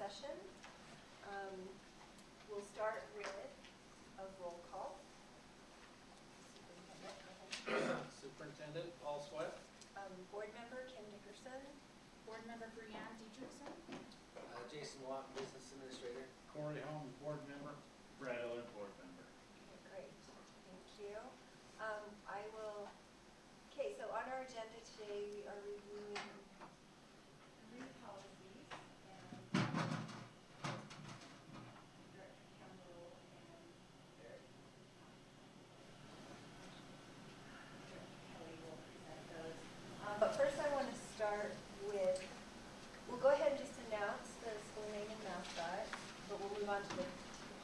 session. We'll start with a roll call. Superintendent Paul Sweat. Board member Kim Dickerson. Board member Brianne Dietrichson. Jason Watt, business administrator. Corey Holmes, board member. Brad Owen, board member. Okay, great, thank you. I will, okay, so on our agenda today, we are reviewing 3 policies and Director Campbell and Director Kelly will present those. But first I want to start with, we'll go ahead and just announce the school name and mascot, but we'll move on to the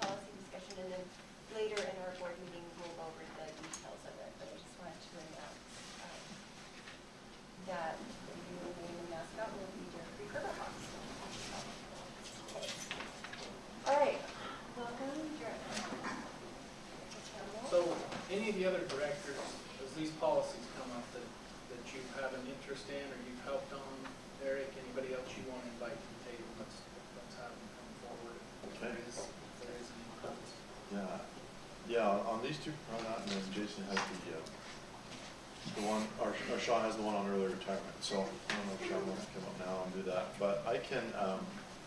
policy discussion, and then later in our board meeting we'll go over the details of it. But I just wanted to announce that the new name and mascot will be Jeffrey Gerberhawks. Okay. All right. Welcome, Director. So, any of the other directors, as these policies come up that you have an interest in or you've helped on, Eric, anybody else you want to invite to the table, let's have them come forward. Okay. If there is any comments. Yeah, on these two, not, and then Jason has the one, or Sean has the one on early retirement, so I don't know if Sean wants to come up now and do that, but I can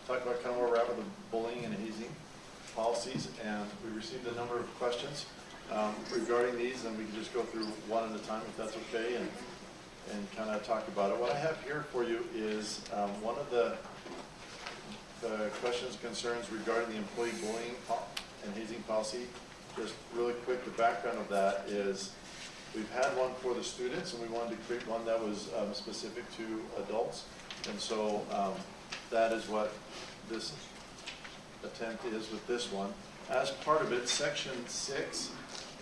talk about kind of where we're at with the bullying and hazing policies, and we received a number of questions regarding these, and we can just go through one at a time if that's okay, and kind of talk about it. What I have here for you is one of the questions and concerns regarding the employee bullying and hazing policy. Just really quick, the background of that is we've had one for the students, and we wanted to create one that was specific to adults, and so that is what this attempt is with this one. As part of it, section 6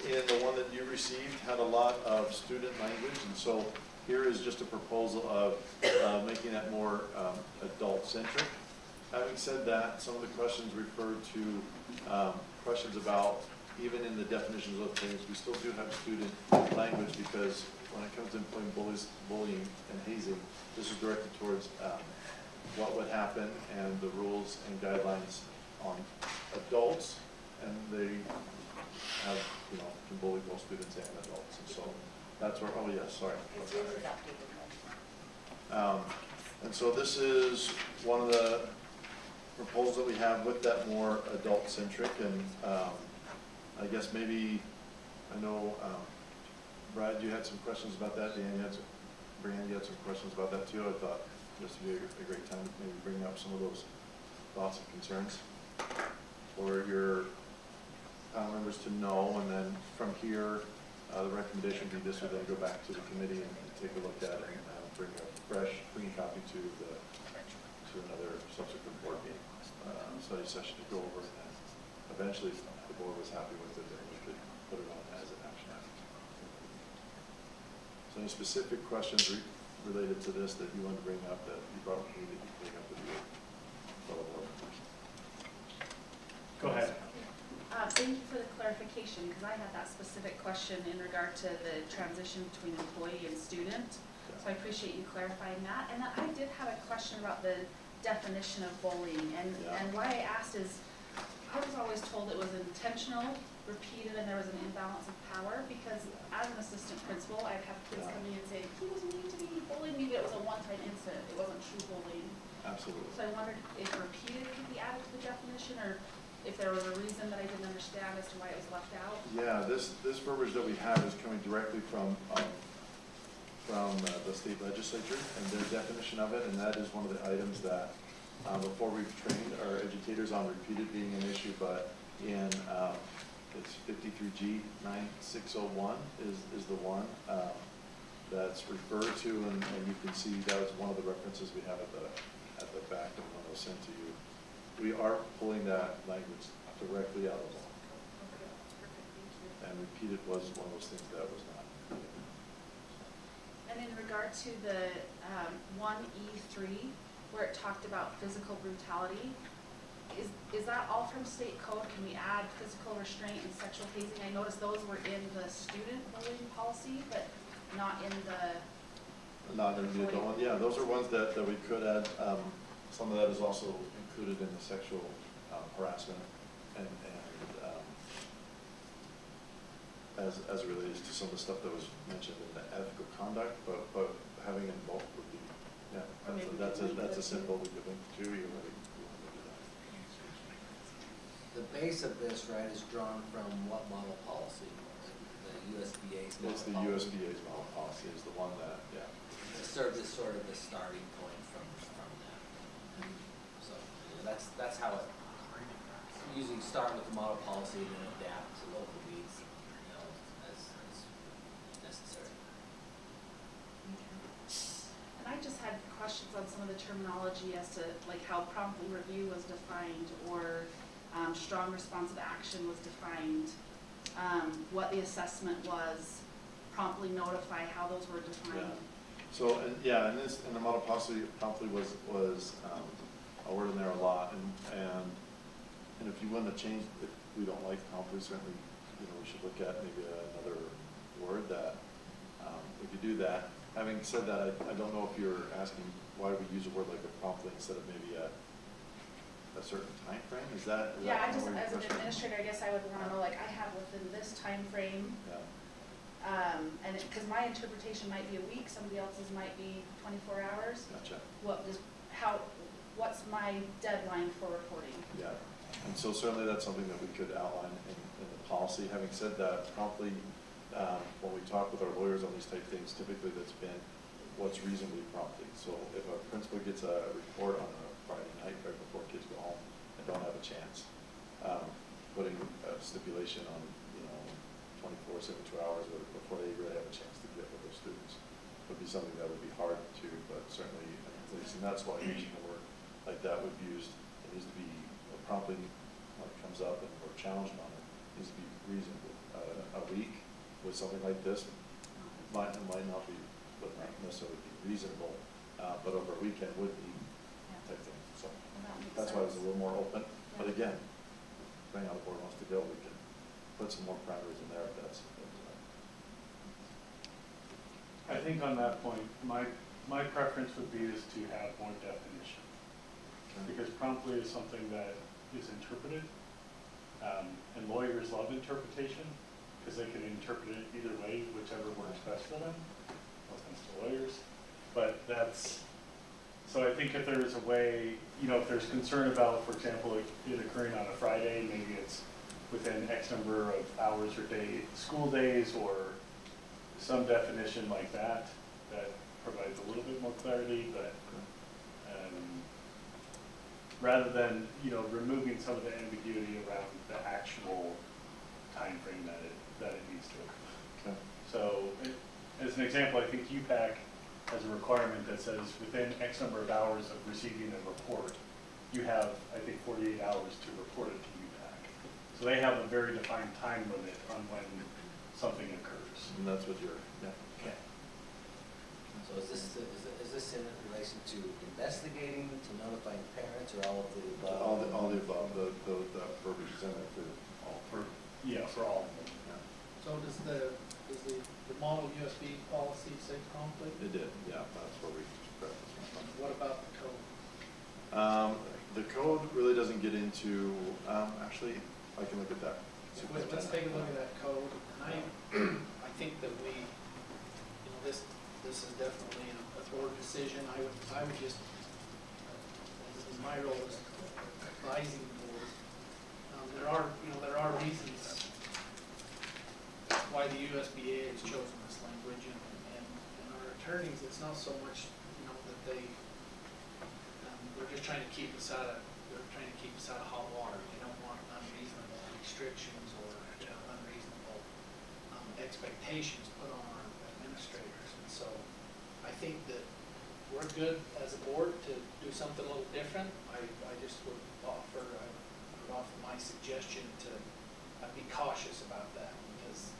in the one that you received had a lot of student language, and so here is just a proposal of making that more adult-centric. Having said that, some of the questions refer to questions about, even in the definitions of things, we still do have student language, because when it comes to employing bullying and hazing, this is directed towards what would happen and the rules and guidelines on adults, and they have, can bully both students and adults, and so that's where, oh yes, sorry. And so this is one of the proposals that we have with that more adult-centric, and I guess maybe, I know, Brad, you had some questions about that. Brianne, you had some questions about that too. I thought this would be a great time to maybe bring up some of those thoughts and concerns for your panel members to know, and then from here, the recommendation would be this would then go back to the committee and take a look at it and bring a fresh, clean copy to another subsequent board meeting, study session to go over, and then eventually, if the board was happy with it, then we could put it on as an action item. So any specific questions related to this that you want to bring up, that you brought with me, that you bring up with your fellow board members? Go ahead. Thank you for the clarification, because I had that specific question in regard to the transition between employee and student. So I appreciate you clarifying that. And I did have a question about the definition of bullying, and why I asked is, I was always told it was intentional, repeated, and there was an imbalance of power, because as an assistant principal, I'd have kids come in and say, he was mean to me, he bullied me, but it was a one-time incident, it wasn't true bullying. Absolutely. So I wondered if repeated could be added to the definition, or if there was a reason that I didn't understand as to why it was left out. Yeah, this verbiage that we have is coming directly from the state legislature and their definition of it, and that is one of the items that before we've trained our educators on repeated being an issue, but in it's 53G 9601 is the one that's referred to, and you can see that was one of the references we have at the back of one that was sent to you. We are pulling that language directly out of the law. Okay, that's perfect, thank you. And repeated was one of those things that was not. And in regard to the 1E3, where it talked about physical brutality, is that all from state code? Can we add physical restraint and sexual hazing? I noticed those were in the student bullying policy, but not in the... Not in the adult one. Yeah, those are ones that we could add. Some of that is also included in the sexual harassment and as it relates to some of the stuff that was mentioned in the ethical conduct, but having them both would be, yeah, Or maybe that's we could link a the simple, two. we could link the two, you want to do that. The base of this, right, is drawn from what model policy? The USBA's model It's the policy? USDA's model policy is the one that, yeah. It served as sort of the starting point from that. So, that's how it, usually start with the model policy and then adapt to local needs, as necessary. And I just had questions on some of the terminology as to like how promptly review was defined or strong responsive action was defined, what the assessment was, promptly notify, how those were defined. So, and the model policy promptly was a word in there a lot, and if you want to change, if we don't like promptly, certainly, we should look at maybe another word that, we could do that. Having said that, I don't know if you're asking why we use a word like a promptly instead of maybe a certain time frame. Is that Yeah, I kind of just, where your as an question- administrator, I guess I would wanna know, like, I have within this time frame, Yeah. and cause my interpretation might be a week, somebody else's might be 24 hours. Gotcha. What's my deadline for reporting? Yeah, and so certainly that's something that we could outline in the policy. Having said that, promptly, when we talk with our lawyers on these type things, typically that's been what's reasonably promptly. So if a principal gets a report on a Friday night right before kids go home and don't have a chance, putting a stipulation on, 24, 72 hours before they really have a chance to get with those students would be something that would be hard to, but certainly, at least, and that's why using a word like that would be used. It needs to be promptly when it comes up and we're challenged on it, needs to be reasonable. A week with something like this might not be, but not necessarily be reasonable, but over a weekend would be type thing. So Well, that makes that's why it was a sense. little more open. But Yeah. again, depending on how the board wants to go, we can put some more parameters in there if that's. I think on that point, my preference would be is to have more definition. Because promptly is something that is interpreted, and lawyers love interpretation, because they can interpret it either way, whichever works best for them. No offense to lawyers, but so I think if there is a way, if there's concern about, for example, it occurring on a Friday, maybe it's within X number of hours or school days, or some definition like that provides a little bit more clarity, but rather than, removing some of the ambiguity around the actual time frame that it needs to occur. Okay. So, as an example, I think UPAC has a requirement that says within X number of hours of receiving a report, you have, I think, 48 hours to report it to UPAC. So they have a very defined time limit on when something occurs. And that's what you're, yeah. Okay. So is this in relation to investigating, to notifying parents, or all of the above? All the above, the verbiage is in there for all. For all of them. Yeah. So does the model USB policy say promptly? It did, yeah, that's where we practiced. What about the code? The code really doesn't get into, actually, I can look at that. Let's take a look at that code. And I think that this is definitely a board decision. I would just, in my role as advising the board, there are reasons why the USBA has chosen this language, and our attorneys, it's not so much, that they're just trying to keep us out of hot water. They don't want unreasonable restrictions or unreasonable expectations put on our administrators. And so I think that we're good as a board to do something a little different. I just would offer my suggestion to be cautious about that, because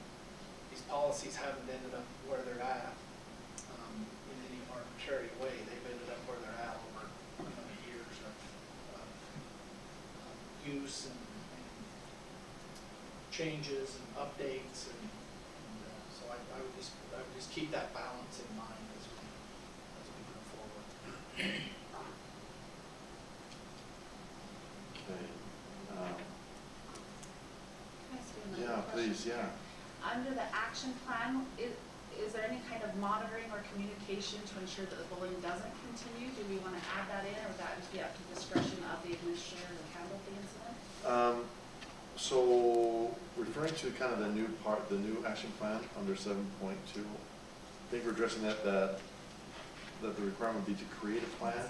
these policies haven't ended up where they're at in any arbitrary way. They've ended up where they're at over years of use and changes and updates, and so I would just keep that balance in mind as we move forward. Okay. Can I ask you another Yeah, question? please, yeah. Under the action plan, is there any kind of monitoring or communication to ensure that the bullying doesn't continue? Do we want to add that in, or would that just be up to discretion of the administrator to handle the incident? So referring to kind of the new part, the new action plan under 7.2, I think we're addressing that the requirement would be to create a plan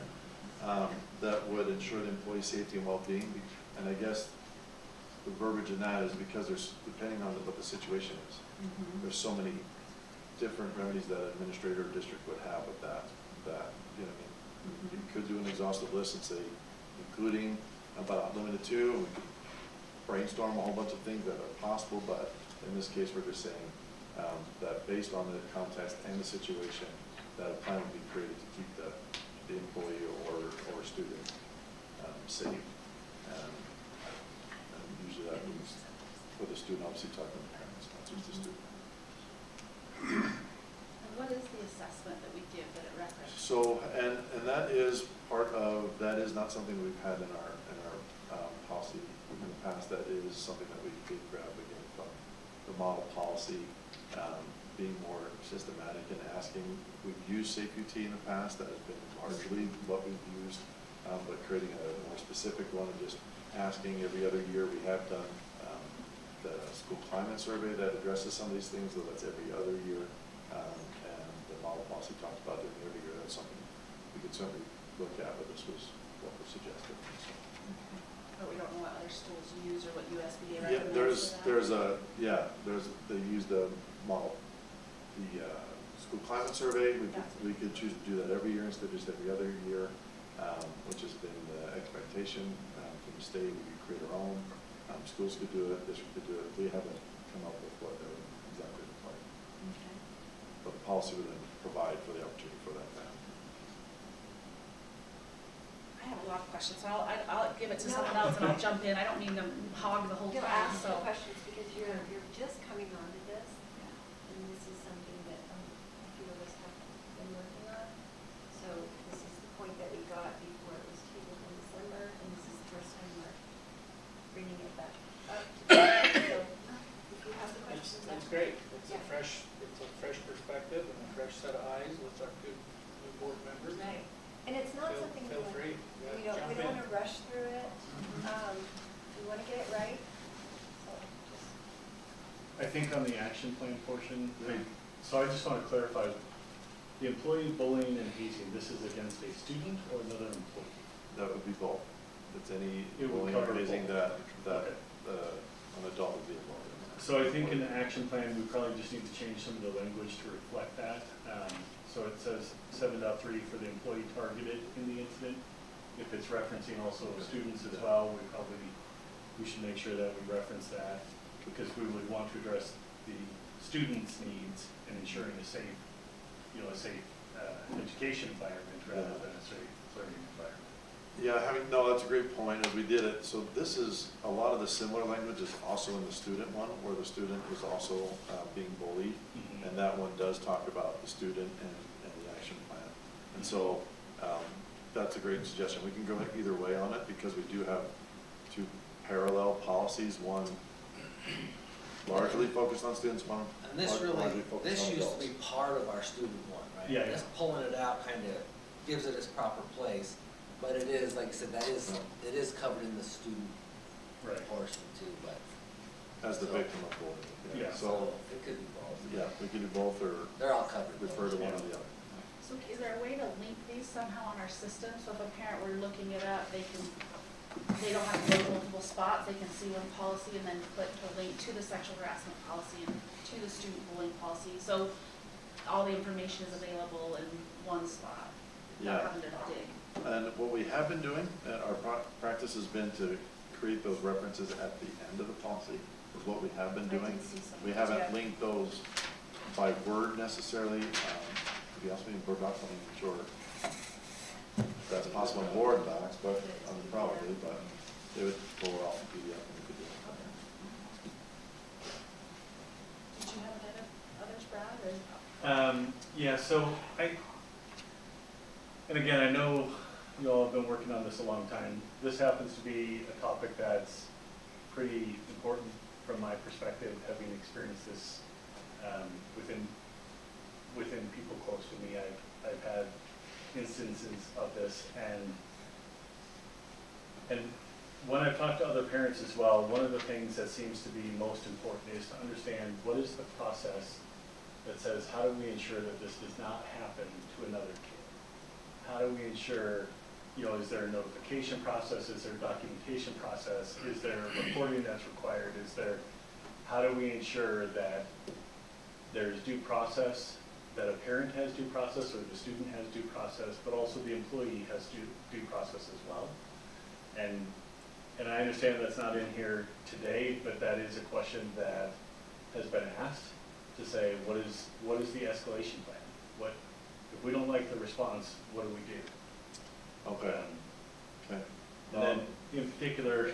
that would ensure the employee safety and well-being. And I guess the verbiage in that is because there's, depending on what the situation is, there's so many different remedies that an administrator or district would have with that, you know what I mean? You could do an exhaustive list and say, including about limited to, and we could brainstorm a whole bunch of things that are possible, but in this case, we're just saying that based on the context and the situation, that a plan would be created to keep the employee or student safe. And usually that means for the student, obviously talking to the parents, not just the student. And what is the assessment that we give that it references? So, and that is part of, that is not something we've had in our policy in the past. That is something that we did grab again from the model policy, being more systematic and asking. We've used SafeUT in the past, that has been largely what we've used, but creating a more specific one and just asking every other year. We have done the school climate survey that addresses some of these things, though that's every other year. And the model policy talks about doing every year. That's something we could certainly look at, but this was what was suggested. So. But we don't know what other schools use or what USBA Yeah, recommends for that? they use the model, the school climate survey. We could choose to do that every year instead of just every other year, which has been the expectation from the state. We could create our own. Schools could do it, district could do it. We haven't come up with what they would exactly require. Okay. But the policy would then provide for the opportunity for that plan. I have a lot of questions, so I'll give it to No. someone else and I'll jump in. I don't mean to hog the whole You'll class, ask so. the questions because you're just coming on to this, and this is something that a few of us have been working on. So this is the point that we got before it was tabled in December, and this is the first time we're bringing it back up. So if you have the questions. It's great. It's Yeah. a fresh perspective and a fresh set of eyes with our two new board members. Right. And it's not something Feel we free. want, Yeah, we jump don't in. want to rush through it. We want to get it right. So just. I think on the action plan portion, so I just want to clarify, the employee bullying and hazing, this is against a student or another employee? That would be both. It's any It would bullying or cover hazing both. that Okay. an adult would be involved in. So I think in the action plan, we probably just need to change some of the language to reflect that. So it says 7.3 for the employee targeted in the incident. If it's referencing also students as well, we should make sure that we reference that, because we would want to address the students' needs and ensuring a safe, education environment rather than a safe learning environment. Yeah, no, that's a great point, as we did it. So this is, a lot of the similar language is also in the student one, where the student is also being bullied. Mhm. And that one does talk about the student and the action plan. And so that's a great suggestion. We can go either way on it, because we do have two parallel policies, one largely focused on students, one And this largely focused this on used adults. to be part of our student one, right? Yeah, yeah. Just pulling it out kind of gives it its proper place, but it is, like I said, it is covered in the student Right. portion too, but. As the so- victim of bullying. Yeah. So, It could be both. yeah, we can do both, or They're all covered. refer to one or Yeah. the other. So is there a way to link these somehow on our system? So if a parent were looking it up, they don't have to go to multiple spots, they can see one policy and then click to link to the sexual harassment policy and to the student bullying policy. So all the information is available in one spot, Yeah. not having to dig. And what we have been doing, our practice has been to create those references at the end of the policy, is what we have been I doing. did see some of We those, haven't yeah. linked those by word necessarily. To be honest with you, Bird Docs, I'm not sure if that's possible in board docs, but probably, but they would pull it off in PDF and we could do it. Did you have others, Brad, or? Yeah, so and again, I know you all have been working on this a long time. This happens to be a topic that's pretty important from my perspective, having experienced this within people close to me. I've had instances of this, and when I've talked to other parents as well, one of the things that seems to be most important is to understand what is the process that says, how do we ensure that this does not happen to another kid? How do we ensure, is there a notification process? Is there a documentation process? Is there reporting that's required? How do we ensure that there's due process, that a parent has due process or the student has due process, but also the employee has due process as well? And I understand that's not in here today, but that is a question that has been asked to say, what is the escalation plan? If we don't like the response, what do we do? Okay. Okay. And then in particular,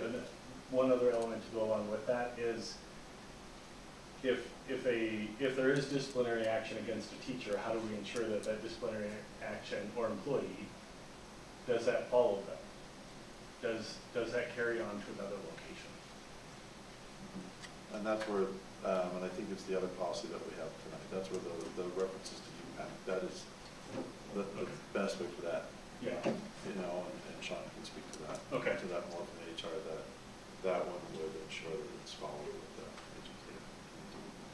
one other element to go along with that is if there is disciplinary action against a teacher, how do we ensure that that disciplinary action or employee, does that follow that? Does that carry on to another location? And that's where, and I think it's the other policy that we have tonight, that's where the references to UPAC, that is the best way for that. Yeah. And Sean can speak to that. Okay. To that more from HR, that one would ensure that it's followed with the educator.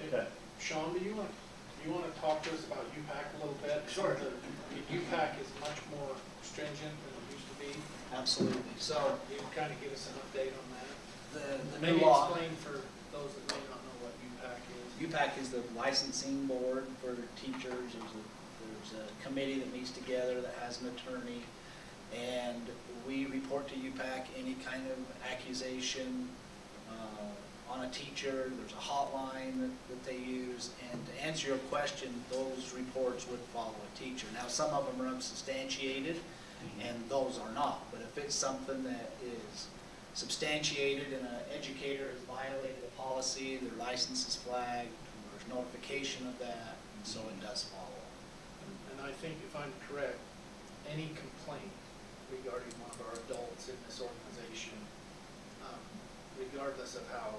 Okay. Sean, do you want to talk to us about UPAC a little bit? Sure. The UPAC is much more stringent than it used to be. Absolutely. So You can kind of give us an update on that. the Maybe new law, explain for those that may not know what UPAC is. UPAC is the licensing board for teachers. There's a committee that meets together that has an attorney, and we report to UPAC any kind of accusation on a teacher. There's a hotline that they use, and to answer your question, those reports would follow a teacher. Now, some of them are unsubstantiated, and those are not. But if it's something that is substantiated and an educator has violated a policy, their license is flagged, there's notification of that, and so it does follow. And I think if I'm correct, any complaint regarding one of our adults in this organization, regardless of how,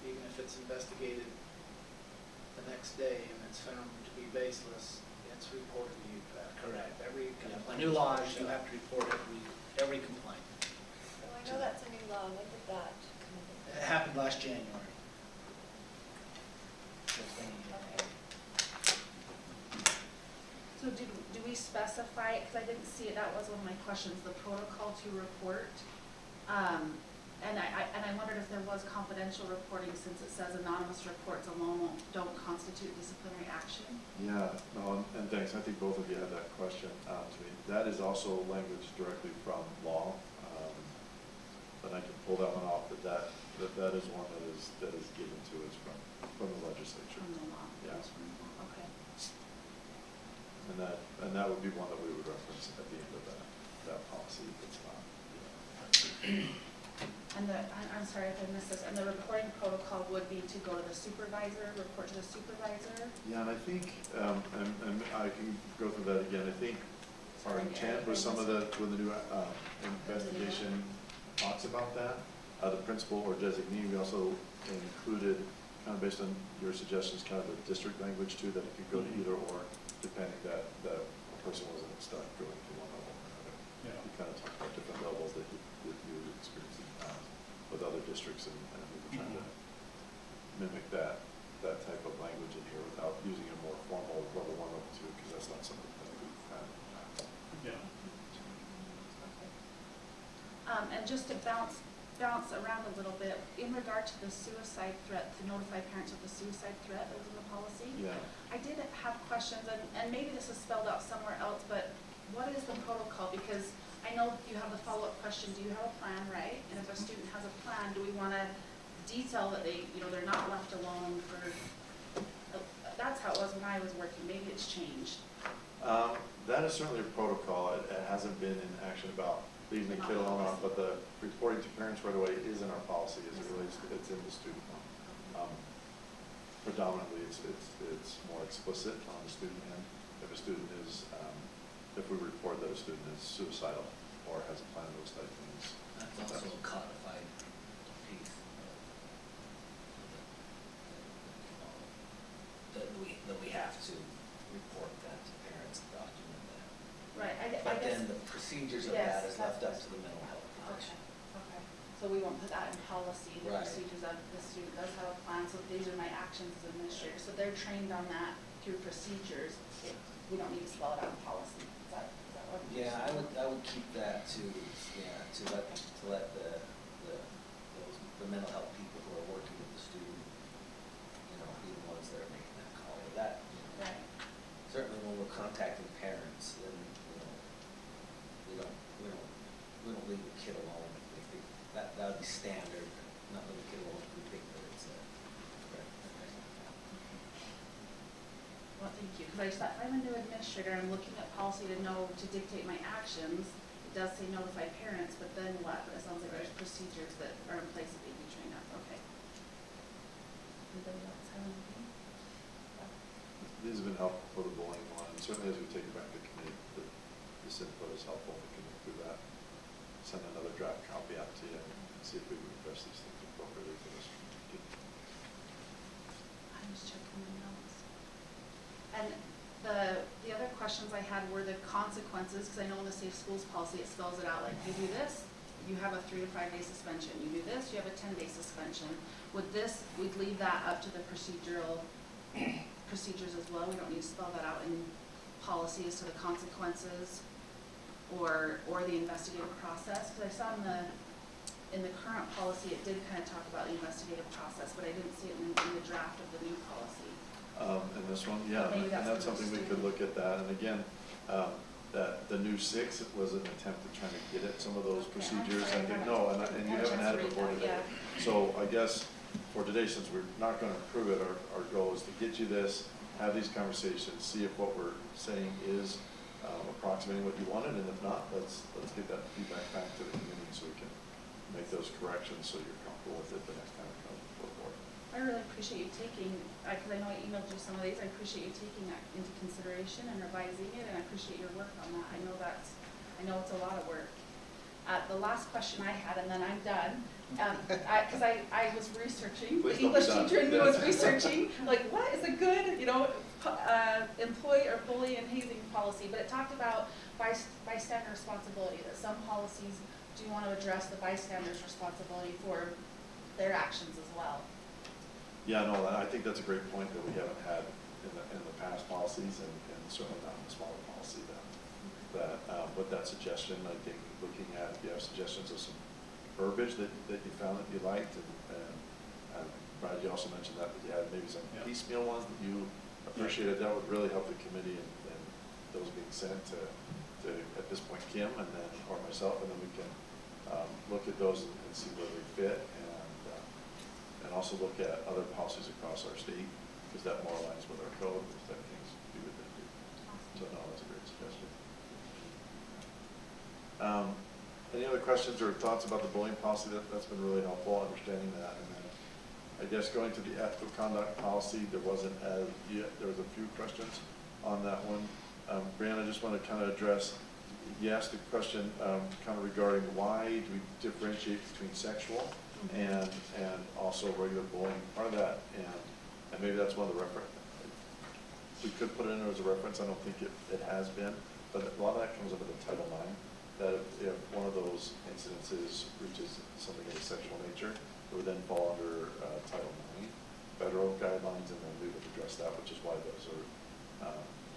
even if it's investigated the next day and it's found to be baseless, it's reported to UPAC. Correct. Every The complaint. new law is you have to report every complaint. So I know that's a new law, when did that come into It happened last January. Okay. So do we specify, because I didn't see it, that was one of my questions, the protocol to report. And I wondered if there was confidential reporting, since it says anonymous reports alone don't constitute disciplinary action. Yeah, no, and thanks, I think both of you had that question to me. That is also language directly from law, but I can pull that one off, but that is one that is given to us from the legislature. From the law. Yeah. Okay. And that would be one that we would reference at the end of that policy if it's not. And I'm sorry if I missed this, and the reporting protocol would be to go to the supervisor, report to the supervisor? Yeah, and I think, and I can go through that again, I think our intent was when the new investigation talks about that, the principal or designee, we also included, kind of based on your suggestions, kind of the district language too, that it could go to either or, depending that a person wasn't stuck going to one level or another. Yeah. We kind of talked about different levels that you experienced in the past with other districts, and we were trying to mimic that type of language in here without using a more formal level 1, level 2, because that's not something that we've had in the past. Yeah. And just to bounce around a little bit, in regard to the suicide threat, to notify parents of the suicide threat that was in the policy. Yeah. I did have questions, and maybe this is spelled out somewhere else, but what is the protocol? Because I know you have the follow-up question, do you have a plan, right? And if a student has a plan, do we want to detail that they're not left alone for, that's how it was when I was working, maybe it's changed. That is certainly a protocol. It hasn't been in action about leaving the kid alone, but the reporting to parents right away is in our policy as it relates to, it's in the student one. Predominantly, it's more explicit on the student end. If a student is, if we report that a student is suicidal, or has a plan of those type things. That's also a codified piece that we have to report that to parents and document that. Right, I But guess. then the procedures of Yes, that is left up to the mental health coach. Okay, okay. So we won't put that in policy, the Right. procedures of the student does have a plan, so these are my actions as administrator. So they're trained on that through procedures. We don't need to spell it out in policy. Is that what? you're Yeah, saying? I would keep that to let the mental health people who are working with the student, you know, be the ones that are making that call. Or that, you know, Right. certainly when we're contacting parents, then, you know, we don't leave the kid alone if they think, that would be standard, not leave the kid alone if we think that it's a correct. Well, thank you, because I just thought, if I'm a new administrator, I'm looking at policy to know, to dictate my actions. It does say notify parents, but then what? But it sounds like there's procedures that are in place that they be trained on. Okay. Anybody else have anything? These have been helpful for the bullying one, and certainly as we take it back to committee, this input is helpful. We can look through that, send another draft copy out to you, and see if we can address these things appropriately for this. I'm just checking my notes. And the other questions I had were the consequences, because I know in the safe schools policy, it spells it out, like, you do this, you have a 3 to 5 day suspension. You do this, you have a 10-day suspension. Would this, we'd leave that up to the procedural procedures as well? We don't need to spell that out in policy as to the consequences or the investigative process? Because I saw in the current policy, it did kind of talk about the investigative process, but I didn't see it in the draft of the new policy. And this one, yeah, Maybe and that's that's something we could look at that, and again, that the new 6 was an attempt at trying to get at some of those Okay, I'm procedures, sorry, I think, I no, haven't and you had a haven't chance had to it read before that, today. yeah. So I guess for today, since we're not gonna approve it, our goal is to get you this, have these conversations, see if what we're saying is approximating what you wanted, and if not, let's get that feedback back to the community so we can make those corrections so you're comfortable with it the next time it comes before the board. I really appreciate you taking, because I know I emailed you some of these, I appreciate you taking that into consideration and revising it, and I appreciate your work on that. I know it's a lot of work. The last question I had, and then I'm done, because I was researching, the Please don't be English done. teacher in me was researching, like, what is a good, employee or bully and hazing policy? But it talked about bystander responsibility, that some policies do want to address the bystander's responsibility for their actions as well. Yeah, no, I think that's a great point that we haven't had in the past policies, and certainly not in the smaller policy with that suggestion, I think looking at, if you have suggestions of some verbiage that you found that you liked, and Brad, you also mentioned that you had maybe some Yeah. piecemeal ones that you appreciated, that would really help the committee, and those being sent to, at this point, Kim, and then, or myself, and then we can look at those and see where they fit, and also look at other policies across our state, because that more aligns with our code, those type of things we would then do. So no, that's a great suggestion. Any other questions or thoughts about the bullying policy? That's been really helpful, understanding that. And then I guess going to the ethical conduct policy, there was a few questions on that one. Brianna, I just want to kind of address, you asked a question kind of regarding why do we differentiate between sexual and also regular bullying. Part of that, and maybe that's one of the reference, we could put it in there as a reference. I don't think it has been, but a lot of that comes under the Title IX, that if one of those incidences reaches something of a sexual nature, it would then fall under Title IX federal guidelines, and then we would address that, which is why those are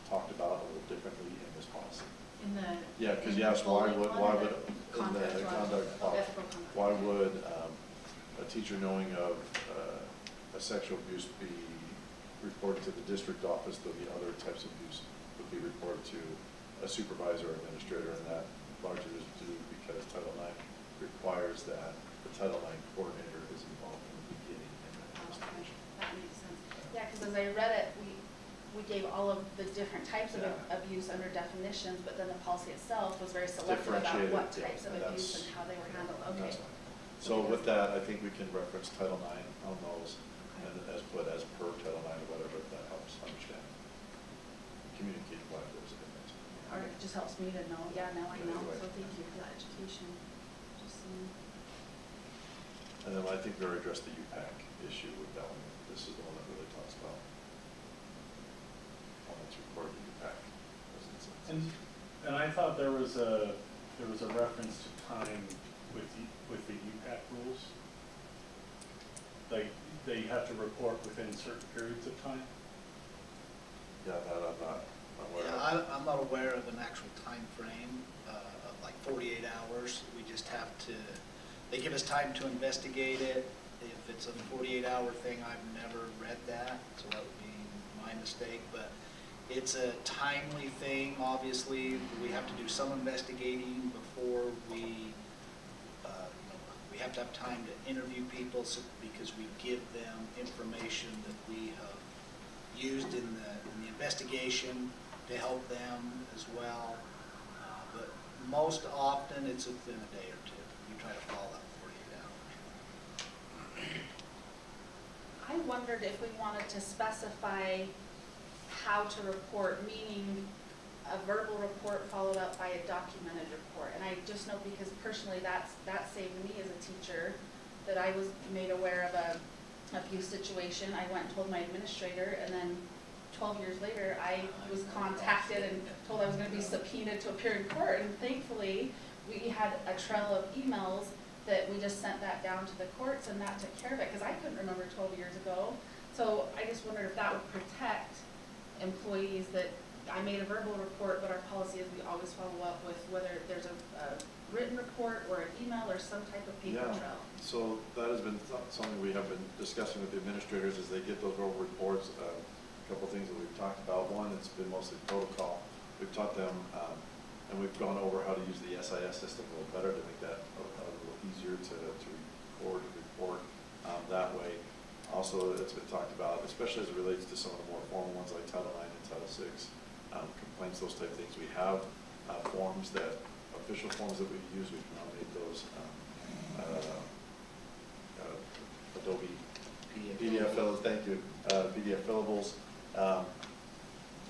talked about a little differently in this policy. In the. Yeah, because in you asked the why bullying would, one why or would, the in the conduct one? policy, Ethical conduct. why would a teacher knowing of a sexual abuse be reported to the district office, though the other types of abuse would be reported to a supervisor or administrator, and that largely is due because Title IX requires that the Title IX coordinator is involved in the beginning in that investigation. That makes sense. Yeah, because as I read it, we gave all of the different types of abuse under definitions, but then the policy itself was very selective about what Differentiated, types of and abuse that's- and how they were handled. and Okay. that's fine. So with that, I think we can reference Title IX on those, and as put as per Title IX or whatever, if that helps understand, communicate why there's a difference. or it just helps me to know, yeah, now I know, so thank you for that education. Just, And then I think we already addressed the UPAC issue with that one. This is the one that really talks about how much required the UPAC. And I thought there was a reference to time with the UPAC rules. Like, they have to report within certain periods of time. Yeah, that I'm not aware Yeah, of. I'm not aware of an actual time frame of like 48 hours. We just have to, they give us time to investigate it. If it's a 48-hour thing, I've never read that, so that would be my mistake. But it's a timely thing, obviously. We have to do some investigating before we, we have to have time to interview people because we give them information that we have used in the investigation to help them as well. But most often, it's within a day or two. You try to follow that 48 hours. I wondered if we wanted to specify how to report, meaning a verbal report followed up by a documented report. And I just know because personally that saved me as a teacher, that I was made aware of a abuse situation. I went and told my administrator, and then 12 years later I was contacted and told I was going to be subpoenaed to appear in court. And thankfully we had a trail of emails that we just sent that down to the courts, and that took care of it, because I couldn't remember 12 years ago. So I just wondered if that would protect employees, that I made a verbal report, but our policy is we always follow up with whether there's a written report or an email or some type of paper Yeah. trail. So that has been something we have been discussing with the administrators as they get those oral reports. A couple of things that we've talked about. One, it's been mostly protocol. We've taught them, and we've gone over how to use the SIS system a little better to make that a little easier to report that way. Also, it's been talked about, especially as it relates to some of the more formal ones like Title IX and Title VI, complaints, those type of things. We have forms official forms that we use. We can nominate those Adobe PDF fillables, thank you, PDF fillables,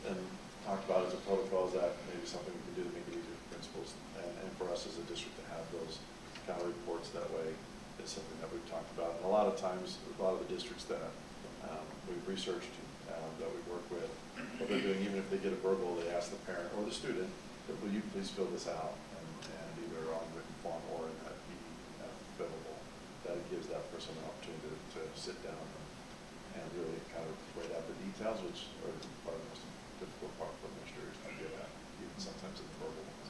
and talked about as a protocol. Is that maybe something we can do to make it easier for principals and for us as a district to have those kind of reports that way? It's something that we've talked about. And a lot of times, a lot of the districts that we've researched, that we work with, what they're doing, even if they get a verbal, they ask the parent or the student, will you please fill this out, and either on written form or in that PDF fillable. That gives that person an opportunity to sit down and really kind of write out the details, which are probably the most difficult part for administrators to get at, even sometimes in the verbal ones.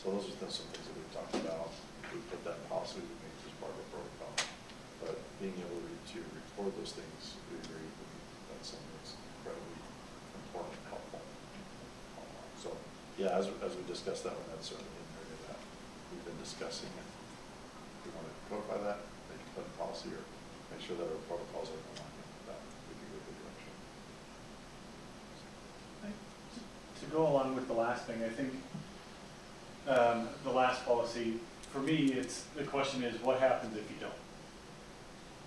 So those are some things that we've talked about. We put that in policy, we make it as part of a protocol. But being able to record those things, we agree, that's something that's incredibly important and helpful. So, yeah, as we discussed that one, that's certainly an area that we've been discussing. And we want to codify that, make it a policy, or make sure that our protocols are in line with that. We can go a good direction. To go along with the last thing, I think the last policy, for me, it's the question is, what happens if you don't?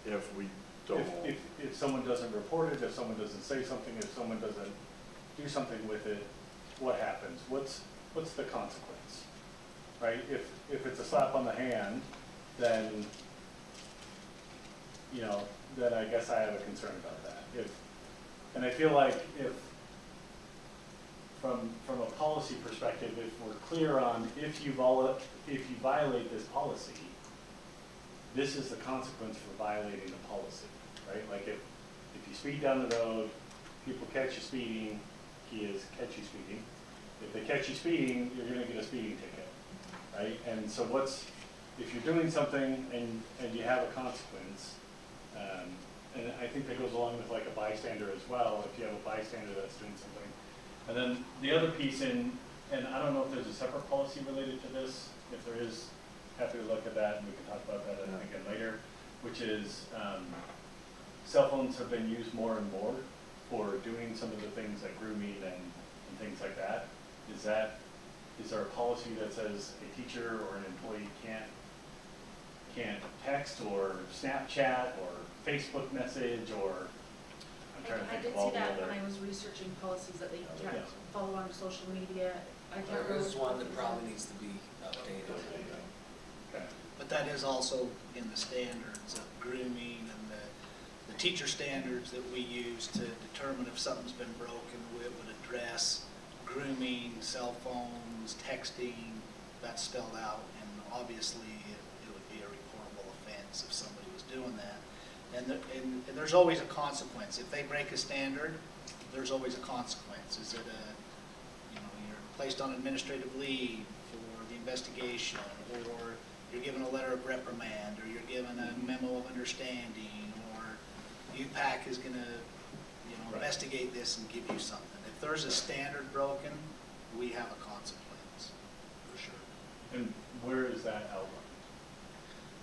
If we don't. If someone doesn't report it, if someone doesn't say something, if someone doesn't do something with it, what happens? What's the consequence, right? If it's a slap on the hand, then, then I guess I have a concern about that. And I feel like from a policy perspective, if we're clear on if you violate this policy, this is the consequence for violating the policy, right? Like if you speed down the road, people catch you speeding, catch you speeding. If they catch you speeding, you're gonna get a speeding ticket, right? And so if you're doing something and you have a consequence, and I think that goes along with like a bystander as well, if you have a bystander that's doing something. And then the other piece and I don't know if there's a separate policy related to this. If there is, happy to look at that, and we can talk about that again later, which is cell phones have been used more and more for doing some of the things like grooming and things like that. Is there a policy that says a teacher or an employee can't text or Snapchat or Facebook message or I'm trying to I think did of all see the that other. when I was researching policies that they Yeah. can't follow on social media. I can't There remember. is one that probably needs to be updated. Okay. But that is also in the standards of grooming and the teacher standards that we use to determine if something's been broken. It would address grooming, cell phones, texting, that's spelled out. And obviously, it would be a reportable offense if somebody was doing that. And there's always a consequence. If they break a standard, there's always a consequence. Is it you're placed on administrative leave for the investigation, or you're given a letter of reprimand, or you're given a memo of understanding, or UPAC is gonna, investigate this and give you something. If there's a standard broken, we have a consequence, for sure. And where is that outlined?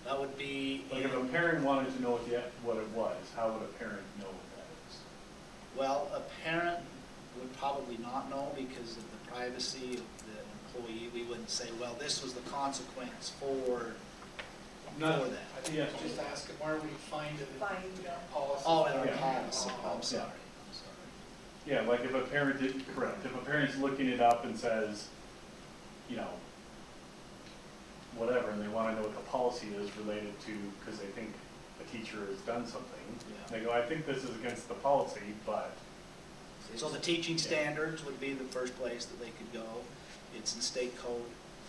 That would be. Like, if a parent wanted to know what it was, how would a parent know what that is? Well, a parent would probably not know because of the privacy of the employee. We wouldn't say, well, this was the consequence for that. Yeah. Just ask them where we find it in Find our it. policy. Oh, in our Yeah. policy, I'm sorry. Yeah, like if a parent did, correct, if a parent's looking it up and says, whatever, and they want to know what the policy is related to, because they think a teacher has done something, Yeah. they go, I think this is against the policy, but. So the teaching standards would be the first place that they could go. It's in state code.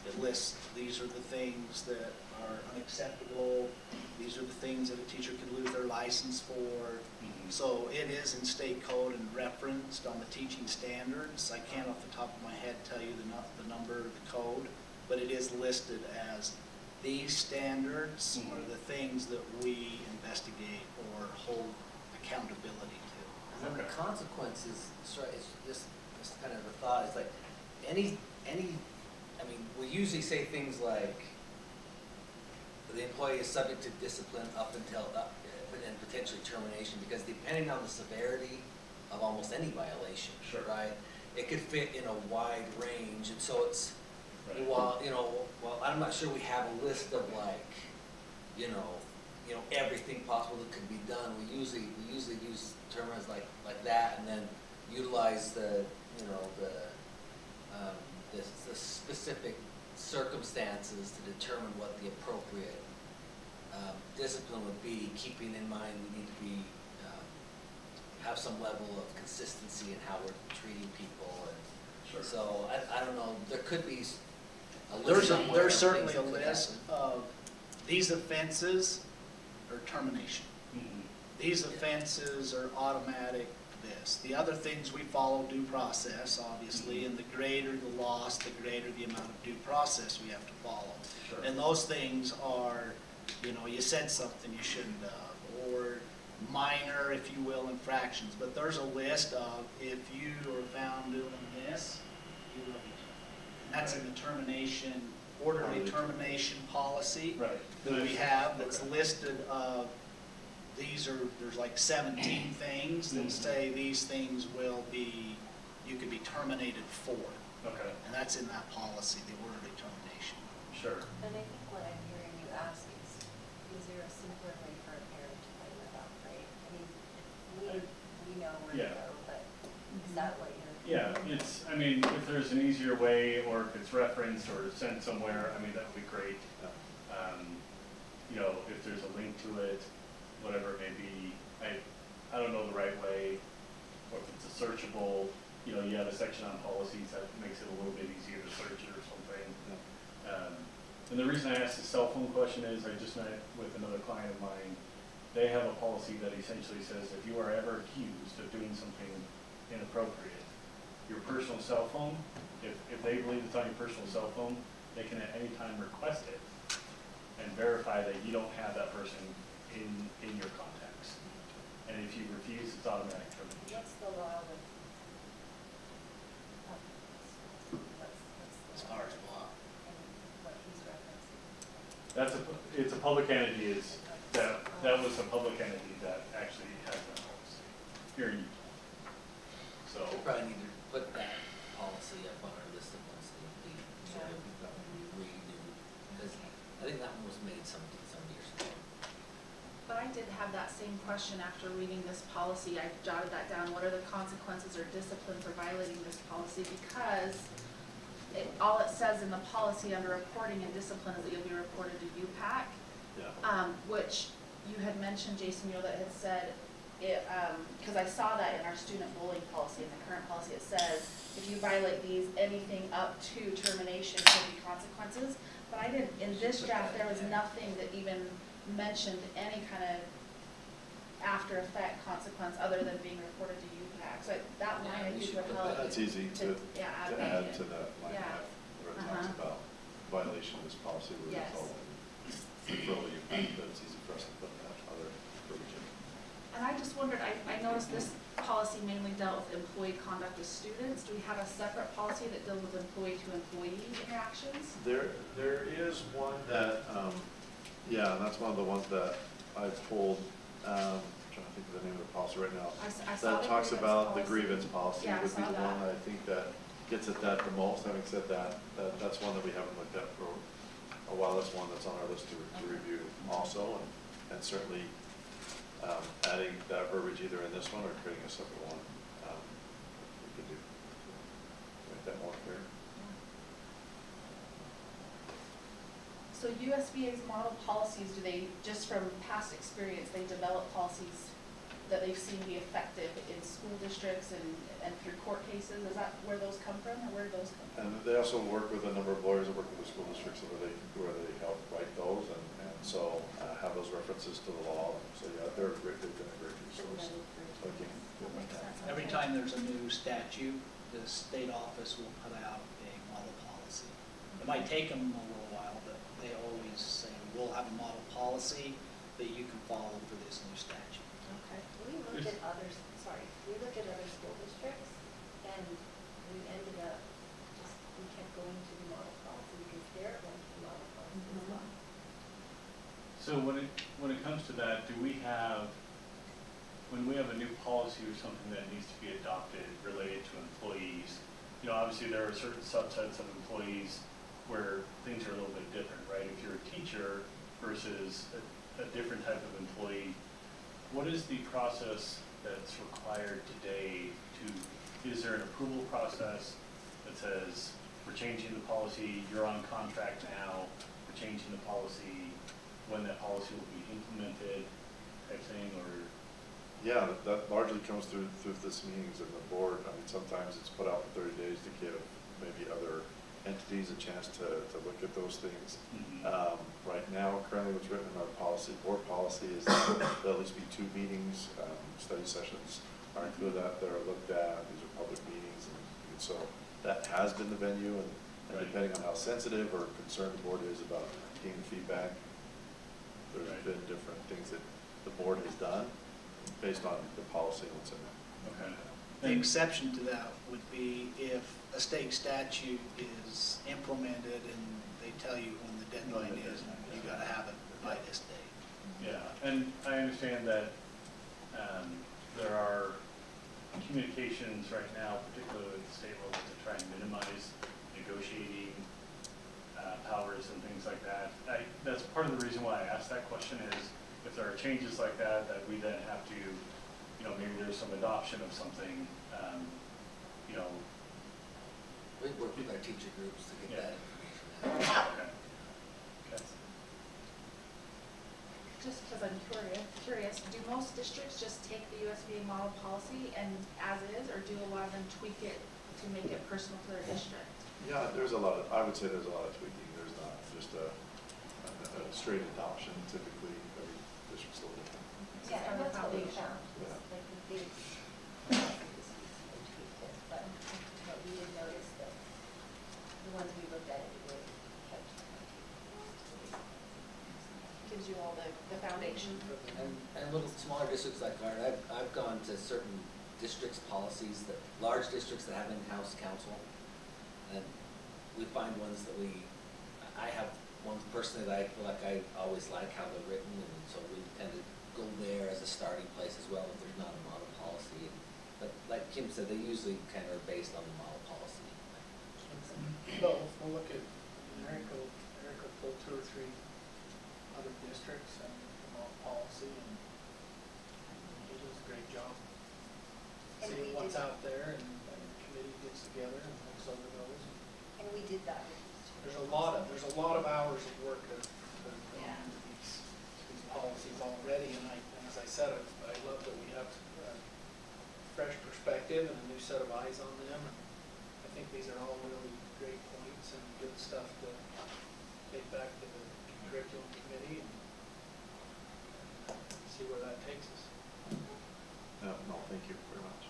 It lists, these are the things that are unacceptable. These are the things that a teacher could lose their license for. So it is in state code and referenced on the teaching standards. I can't off the top of my head tell you the number of the code, but it is listed as these standards are the things that we investigate or hold accountability to. And the Okay. consequences, sorry, it's just kind of a thought, it's like, I mean, we usually say things like, the employee is subject to discipline up until, and potentially termination, because depending on the severity of almost any violation, Sure. right? It could fit in a wide range, and so it's, Right. well, I'm not sure we have a list of like, everything possible that could be done. We usually use terms like that, and then utilize the specific circumstances to determine what the appropriate discipline would be, keeping in mind we need to have some level of consistency in how we're treating people. And Sure. so I don't know, there could be a list somewhere There's of certainly things a that could list happen. of these offenses are termination. Mhm. These offenses are automatic this. The other things we follow due process, obviously, and the greater the loss, the greater the amount of due process we have to follow. Sure. And those things are, you said something you shouldn't have, or minor, if you will, infractions. But there's a list of, if you are found doing this, you will be terminated. And that's in the termination, orderly termination policy Right. that we have that's listed of, there's like 17 things that say these things you could be terminated for. Okay, And that's in that policy, the orderly termination. sure. And I think what I'm hearing you ask is there a simpler way for a parent to find that out, right? I mean, we know where to Yeah. go, but is that what you're? Yeah, if there's an easier way, or if it's referenced or sent somewhere, that would be great. If there's a link to it, whatever it may be, I don't know the right way, or if it's a searchable, you have a section on policies that makes it a little bit easier to search it or something. And the reason I asked the cell phone question is, I just met with another client of mine. They have a policy that essentially says if you are ever accused of doing something inappropriate, your personal cell phone, if they believe it's on your personal cell phone, they can at any time request it and verify that you don't have that person in your contacts. And if you refuse, it's automatic termination. What's the law with? As far as law. And what he's referencing? It's a public entity, that was a public entity that actually has that policy here in Utah. So, We probably need to put that policy up on our list of ones that we probably redo, because I think that one was made some years ago. But But I did have that same question after reading this policy. I jotted that down. What are the consequences or discipline for violating this policy? Because all it says in the policy under reporting and discipline is that you'll be reported to UPAC. Yeah. Which you had mentioned, Jason, that had said, because I saw that in our student bullying policy, in the current policy, it says, if you violate these, anything up to termination could be consequences. But I didn't, in this draft, there was nothing that even mentioned any kind of after effect consequence other than being reported to UPAC. So that line I we think should would put help. that. That's easy to Yeah, add to that line Yeah. F, where it talks Uh-huh. about violation of this policy, where Yes. it's all referral you back, but it's easy for us to put that other verbiage in. And I just wondered, I noticed this policy mainly dealt with employee conduct with students. Do we have a separate policy that deals with employee-to-employee interactions? There is one that, yeah, and that's one of the ones that I pulled, I'm trying to think of the name of the policy right now. I saw That the talks grievance about the policy. grievance policy Yeah, I would be saw the one that. that I think that gets at that the most. Having said that, that's one that we haven't looked at for a while. That's one that's on our list to review also, and certainly adding that verbiage either in this one or creating a separate one, we could do, make that more clear. So USBA's model policies, do they, just from past experience, they develop policies that they've seen be effective in school districts and through court cases? Is that where those come from, or where do those come from? And they also work with a number of lawyers that work with the school districts where they help write those, and so have those references to the law. So yeah, they've been a great resource. So again, good with Makes that. sense. Every time there's a new statute, the state office will put out a model policy. It might take them a little while, but they always say, we'll have a model policy that you can follow for this new statute. Okay, we looked at others, we looked at other school districts, and we ended up, we kept going to the model policy because they're going to the model policy as Mhm. well. So when it comes to that, when we have a new policy or something that needs to be adopted related to employees, obviously there are certain subsets of employees where things are a little bit different, right? If you're a teacher versus a different type of employee, what is the process that's required today is there an approval process that says, we're changing the policy, you're on contract now, we're changing the policy, when that policy will be implemented, type thing, or? Yeah, that largely comes through this meetings of the board. I mean, sometimes it's put out for 30 days to give maybe other entities a chance to look at those things. Right now, currently what's written in our board policy is that there'll at least be 2 meetings, study sessions are included that are looked at. These are public meetings, and so that has been the venue, and depending on how sensitive or concerned the board is about getting feedback, there's been different things that the board has done based on the policy and what's in it. Okay. The exception to that would be if a state statute is implemented and they tell you when the deadline is, you gotta have it by this date. Yeah, and I understand that there are communications right now, particularly at the state level, to try and minimize negotiating powers and things like that. That's part of the reason why I asked that question is if there are changes like that we then have to, maybe there's some adoption of something, We work with our teacher groups to get Yeah. that information out. Okay. Okay. Just because I'm curious, do most districts just take the USBA model policy and as is, or do a lot of them tweak it to make it personal to their district? Yeah, I would say there's a lot of tweaking. There's not just a straight adoption. Typically, every district's a little different. Yeah, and that's what we found, Yeah. was like the big policies, we tweaked it, but we did notice that the ones we looked at, it really kept. Gives you all the foundation. And little smaller districts like ours, I've gone to certain districts' policies, large districts that have in-house counsel. And we find ones that I have ones personally that I feel like I always like how they're written, and so we tend to go there as a starting place as well if there's not a model policy. But like Kim said, they usually kind of are based on the model policy. But we'll look at, Eric will pull 2 or 3 other districts and model policy, and he does a great job. And we Seeing what's did- out there, and the committee gets together and looks over those. And we did that with these two. There's a lot of hours of work that have gone into these policies already, and as I said, I love that we have a fresh perspective and a new set of eyes on them, and I think these are all really great points and good stuff to take back to the curriculum committee and see where that takes us. No, thank you very much.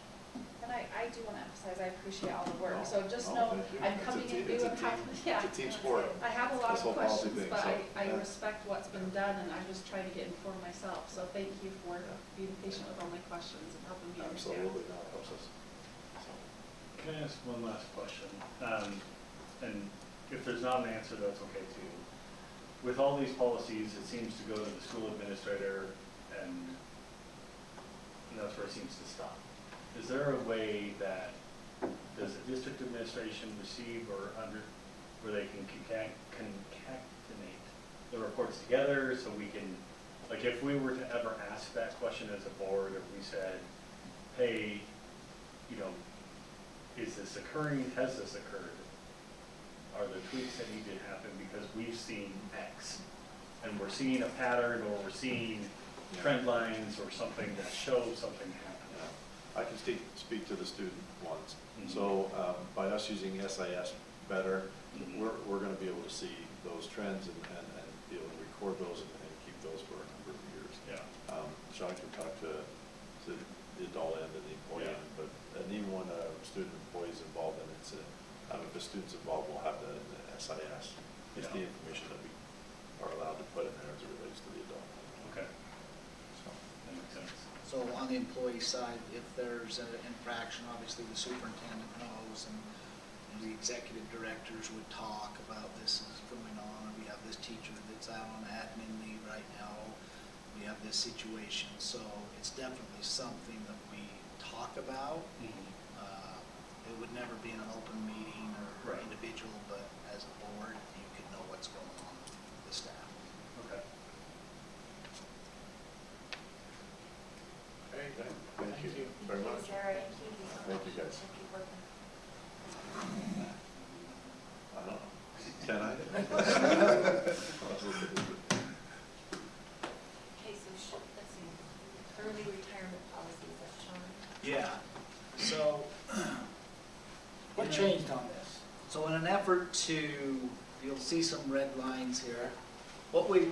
And I do want to emphasize, I appreciate all the work, No, so just no, know, thank you. I'm It's a coming team- in new it's a and have, team- yeah. It's a team sport. I have a lot This of whole policy questions, thing, but so, I yeah. respect what's been done, and I'm just trying to get informed myself, so thank you for Yeah. being patient with all my questions and helping me understand. Absolutely, no, it helps us. So, Can I ask one last question? And if there's not an answer, that's okay too. With all these policies, it seems to go to the school administrator and that's where it seems to stop. Is there a way that, does the district administration receive or where they can concatenate the reports together so we can, like if we were to ever ask that question as a board, if we said, hey, you know, is this occurring, has this occurred? Are there tweaks that need to happen because we've seen X? And we're seeing a pattern or we're seeing trend lines or something that shows something happening. yeah. I can speak to the student ones. Mhm. So by us using SIS better, Mhm. we're going to be able to see those trends and be able to record those and keep those for a number of years. Yeah. Sean can talk to the adult end and the employee Yeah. end, but and even when a student employee is involved in it, if a student's involved, we'll have that in the SIS. It's Yeah. the information that we are allowed to put in there as it relates to the adult. Okay, So, that makes sense. So on the employee side, if there's an infraction, obviously the superintendent knows, and the executive directors would talk about this is going on. We have this teacher that's out on admin leave right now. We have this situation, so it's definitely something that we talk about. It would never be in an open meeting or Right. individual, but as a board, you could know what's going on with the staff. Okay. Very good. Thank you very much. Sarah, Thank you, guys. Thank you for- I don't know. Can I? Okay, so let's see, early retirement policies, that's Sean. Yeah, so. What changed on this? So in an effort to, you'll see some red lines here. What we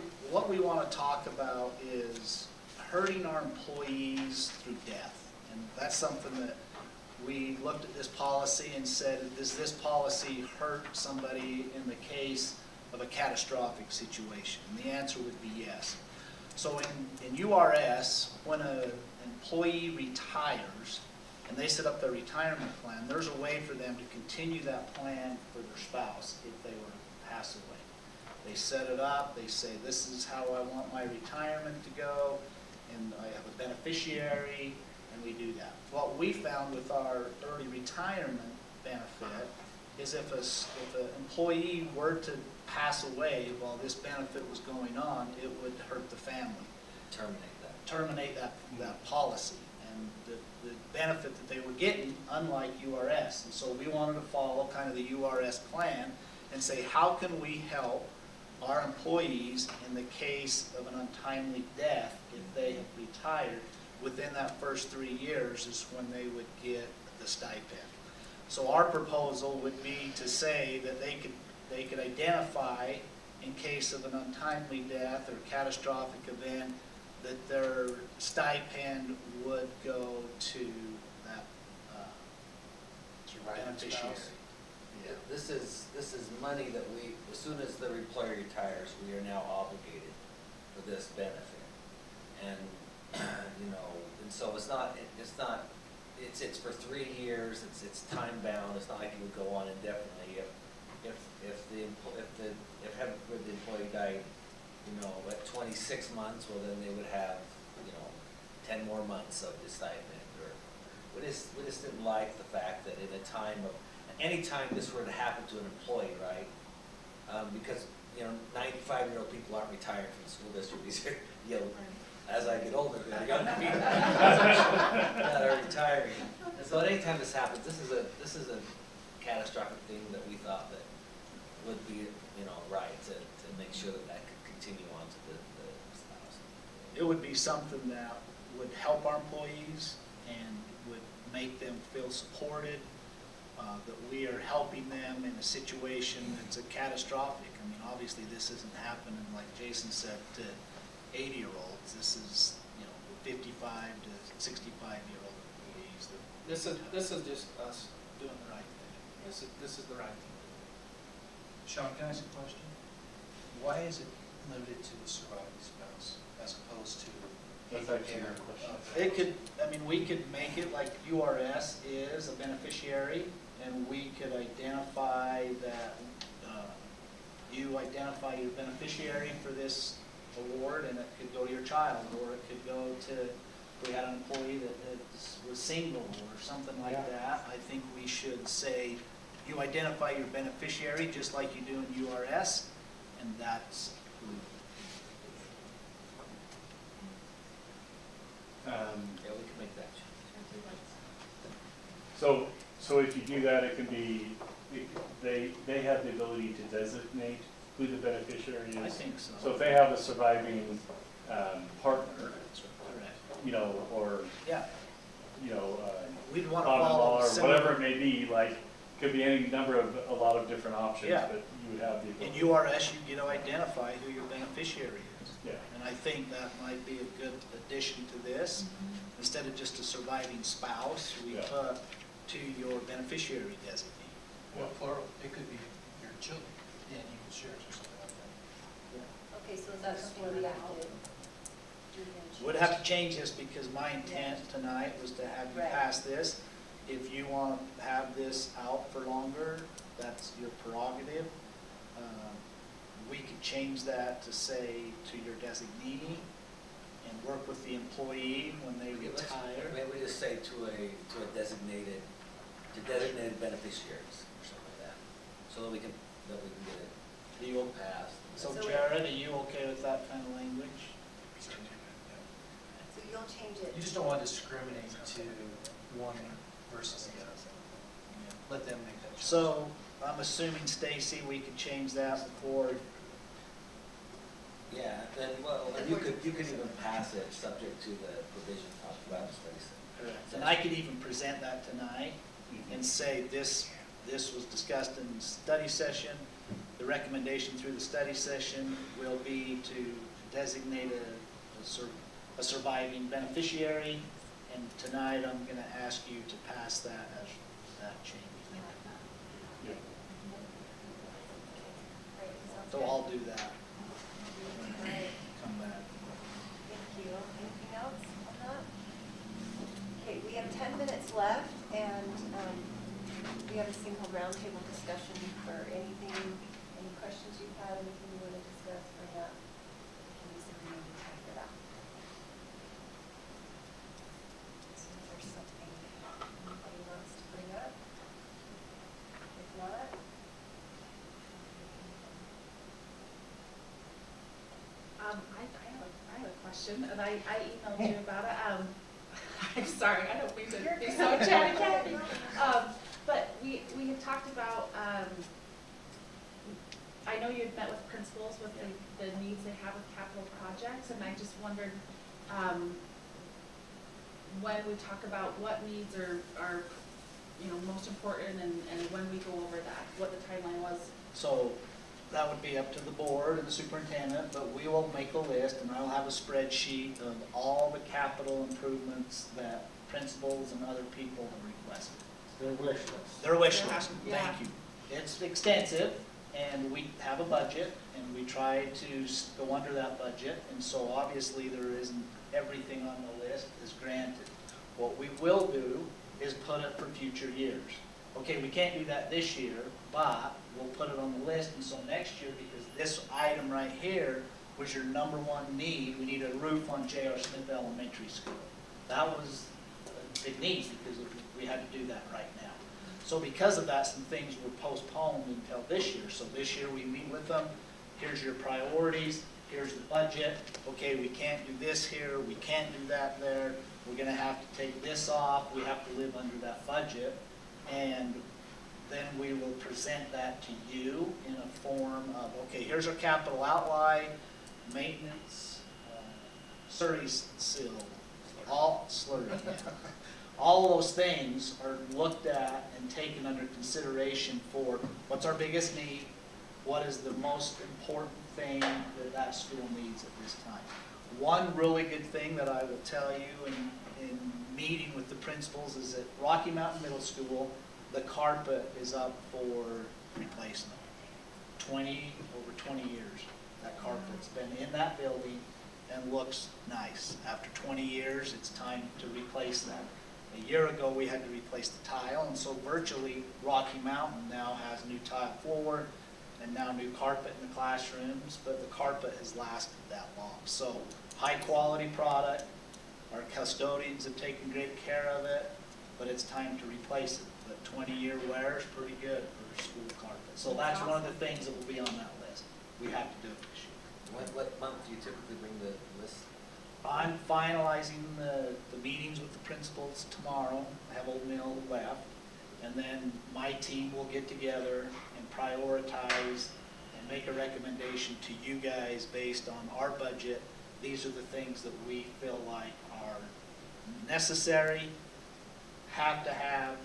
want to talk about is hurting our employees through death. And that's something that we looked at this policy and said, does this policy hurt somebody in the case of a catastrophic situation? And the answer would be yes. So in URS, when an employee retires, and they set up their retirement plan, there's a way for them to continue that plan for their spouse if they were to pass away. They set it up, they say, this is how I want my retirement to go, and I have a beneficiary, and we do that. What we found with our early retirement benefit is if an employee were to pass away while this benefit was going on, it would hurt the family. Terminate that policy. And the benefit that they were getting, unlike URS. And so we wanted to follow kind of the URS plan and say, how can we help our employees in the case of an untimely death if they have retired? Within that first 3 years is when they would get the stipend. So our proposal would be to say that they could identify in case of an untimely death or catastrophic event that their stipend would go to that beneficiary. Yeah, this is money that we, as soon as the employee retires, we are now obligated for this benefit. And, you know, and so it's for 3 years, it's time bound, it's not like it would go on indefinitely. If the employee died, you know, at 26 months, well, then they would have, you know, 10 more months of the stipend. Or we just didn't like the fact that in a time of, any time this were to happen to an employee, right? Because you know, 95-year-old people aren't retired from the school district. These are, you know, as I get older, they're younger people that are retiring. And so anytime this happens, this is a catastrophic thing that we thought that would be, you know, right to make sure that that could continue on to the spouse. It would be something that would help our employees and would make them feel supported, that we are helping them in a situation that's a catastrophic. I mean, obviously, this isn't happening, like Jason said, to 80-year-olds. This is, you know, 55 to 65-year-old employees. This is just us doing the right thing. This is the right thing. Sean, can I ask a question? Why is it limited to the surviving spouse as opposed to That's a actually a heir good question. of- It could, I mean, we could make it like URS is a beneficiary, and we could identify that, you identify your beneficiary for this award, and it could go to your child, or it could go to, if we had an employee that was single or something like Yeah. that. I think we should say, you identify your beneficiary just like you do in URS, and that's who. Yeah, we can make that change. So if you do that, it can be, they have the ability to designate who the beneficiary is. I think so. So if they have a surviving partner, Correct. you know, or, Yeah, you know, we'd want to father-in-law follow or similar. whatever it may be, like, could be any number of, a lot of different options, Yeah. but you would have the In ability. URS, you get to identify who your beneficiary is. Yeah. And I think that might be a good addition to this. Instead of just a surviving spouse, we Yeah. put to your beneficiary designee. Well, plural, it could be your children and equal shares or something like that. Okay, so that's for the active. Would have to change this because my intent tonight was to have you Right. pass this. If you want to have this out for longer, that's your prerogative. We could change that to say to your designee and work with the employee when they retire. Maybe we just say to a designated beneficiaries or something like that, so that we can get it Do you, passed. so So- Jared, are you okay with that kind of language? So you'll change it. You just don't want to discriminate to one versus the other. Let them make that choice. So I'm assuming, Stacy, we could change that before. Yeah, then, well, and you could even pass it subject to the provision talked about in study session. And I could even present that tonight and say this was discussed in study session. The recommendation through the study session will be to designate a surviving beneficiary. And tonight I'm going to ask you to pass that as that change. Yeah. Right, sounds So good. I'll do that. Right. Come back. Thank you. Anything else on that? Okay, we have 10 minutes left, and we have a single roundtable discussion for anything, any questions you've had, anything you want to discuss, or not. Can we sit down and talk it out? See if there's something anybody wants to bring up. If not, I have a question, and I emailed you about it. I'm sorry, I don't mean to be so chatty Cathy. But we had talked about, I know you had met with principals with the needs they have with capital projects, and I just wondered, when we talk about what needs are most important, and when we go over that, what the timeline was. So that would be up to the board and the superintendent, but we will make a list, and I'll have a spreadsheet of all the capital improvements that principals and other people have requested. Their wish list. Their wish list, Yeah. thank you. It's extensive, and we have a budget, and we try to go under that budget, and so obviously there isn't everything on the list is granted. What we will do is put it for future years. Okay, we can't do that this year, but we'll put it on the list, and so next year, because this item right here was your number one need, we need a roof on J.R. Smith Elementary School. That was a big need, because we had to do that right now. So because of that, some things were postponed until this year. So this year, we meet with them, here's your priorities, here's the budget, okay, we can't do this here, we can't do that there, we're gonna have to take this off, we have to live under that budget, and then we will present that to you in a form of, okay, here's our capital outlay, maintenance, Surrey seal, all slurry, yeah. All of those things are looked at and taken under consideration for what's our biggest need, what is the most important thing that that school needs at this time. One really good thing that I will tell you in meeting with the principals is at Rocky Mountain Middle School, the carpet is up for replacement. Over 20 years, that carpet's been in that building and looks nice. After 20 years, it's time to replace that. A year ago, we had to replace the tile, and so virtually Rocky Mountain now has new tile floor and now new carpet in the classrooms, but the carpet has lasted that long. So high quality product, our custodians have taken great care of it, but it's time to replace it. But 20-year wear is pretty good for school carpet. So that's one of the things that will be on that list. We have to do it this year. What month do you typically bring the list? I'm finalizing the meetings with the principals tomorrow. I have oatmeal left. And then my team will get together and prioritize and make a recommendation to you guys based on our budget. These are the things that we feel like are necessary, have to have,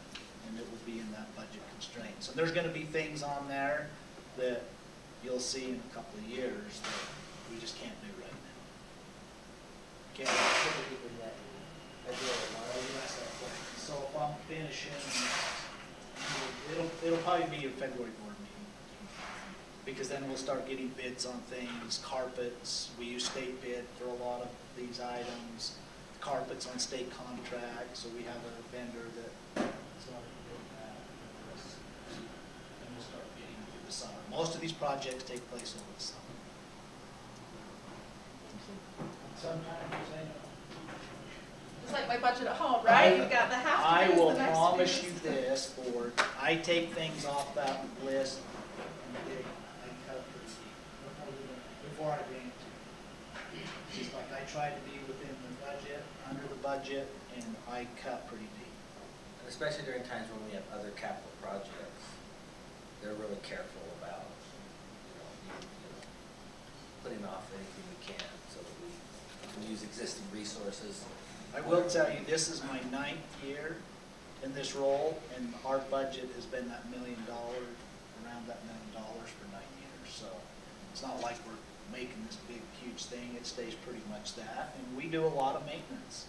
and it will be in that budget constraint. So there's going to be things on there that you'll see in a couple of years that we just can't do right now. Can't typically do that. So if I'm finishing, it'll probably be a February board meeting, because then we'll start getting bids on things, carpets. We use state bid for a lot of these items. Carpets on state contract, so we have a vendor that's already doing that. And we'll start bidding through the summer. Most of these projects take place over the summer. Sometimes they don't. It's like my budget at home, right? You got the half to I do will the next promise to you do. this, Board, I take things off that list and I cut pretty deep before I bring it to you. Just like I try to be within the budget, under the budget, and I cut pretty deep. And especially during times when we have other capital projects, they're really careful about, putting off anything we can so that we can use existing resources. I will tell you, this is my 9th year in this role, and our budget has been that $1 million, around that $1 million for 9 years. So it's not like we're making this big, huge thing. It stays pretty much that. And we do a lot of maintenance.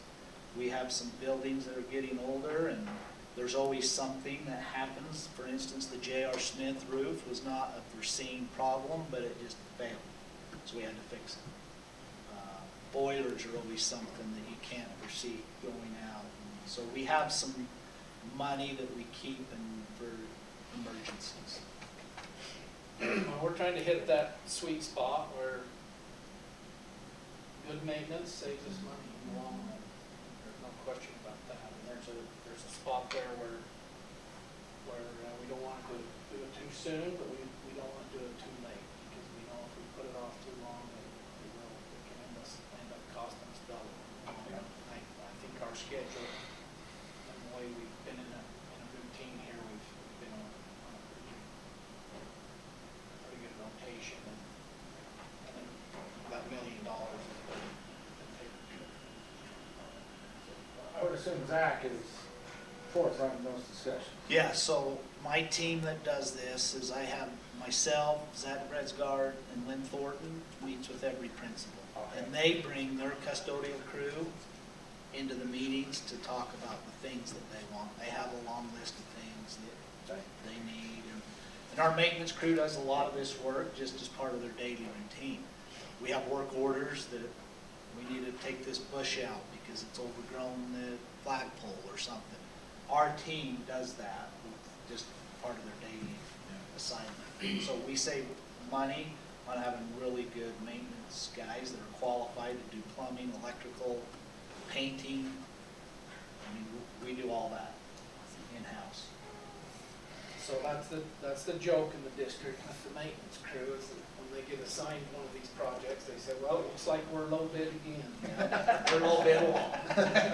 We have some buildings that are getting older, and there's always something that happens. For instance, the J.R. Smith roof was not a foreseen problem, but it just failed. So we had to fix it. Boilers are always something that you can't foresee going out. And so we have some money that we keep for emergencies. Well, we're trying to hit that sweet spot where good maintenance saves us money in the long run. There's no question about that. And there's a spot there where we don't want to do it too soon, but we don't want to do it too late, because we know if we put it off too long, it can end up costing us double. I think our schedule and the way we've been in a routine here, we've been on a pretty good rotation, and then that $1 million has been taken care of. I would assume Zach is forefront in those discussions. Yeah, so my team that does this is I have myself, Zach Bredsgard, and Lynn Thornton meets with every principal. Okay. And they bring their custodial crew into the meetings to talk about the things that they want. They have a long list of things that they need. And our maintenance crew does a lot of this work just as part of their daily routine. We have work orders that we need to take this bush out because it's overgrown the flagpole or something. Our team does that, just part of their daily assignment. So we save money on having really good maintenance guys that are qualified to do plumbing, electrical, painting. I mean, we do all that in-house. So that's the joke in the district with the maintenance crew, is that when they get assigned one of these projects, they say, well, it looks like we're low bid again. We're low bid along.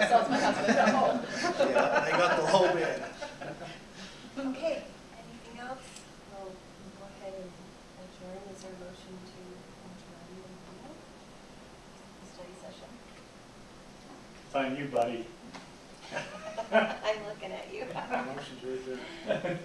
Sells my husband at home. Yeah, they got the low bid. Okay, anything else? We'll go ahead and adjourn. Is there a motion to adjourn the study session? It's on you, buddy. I'm looking at you. Motion to adjourn.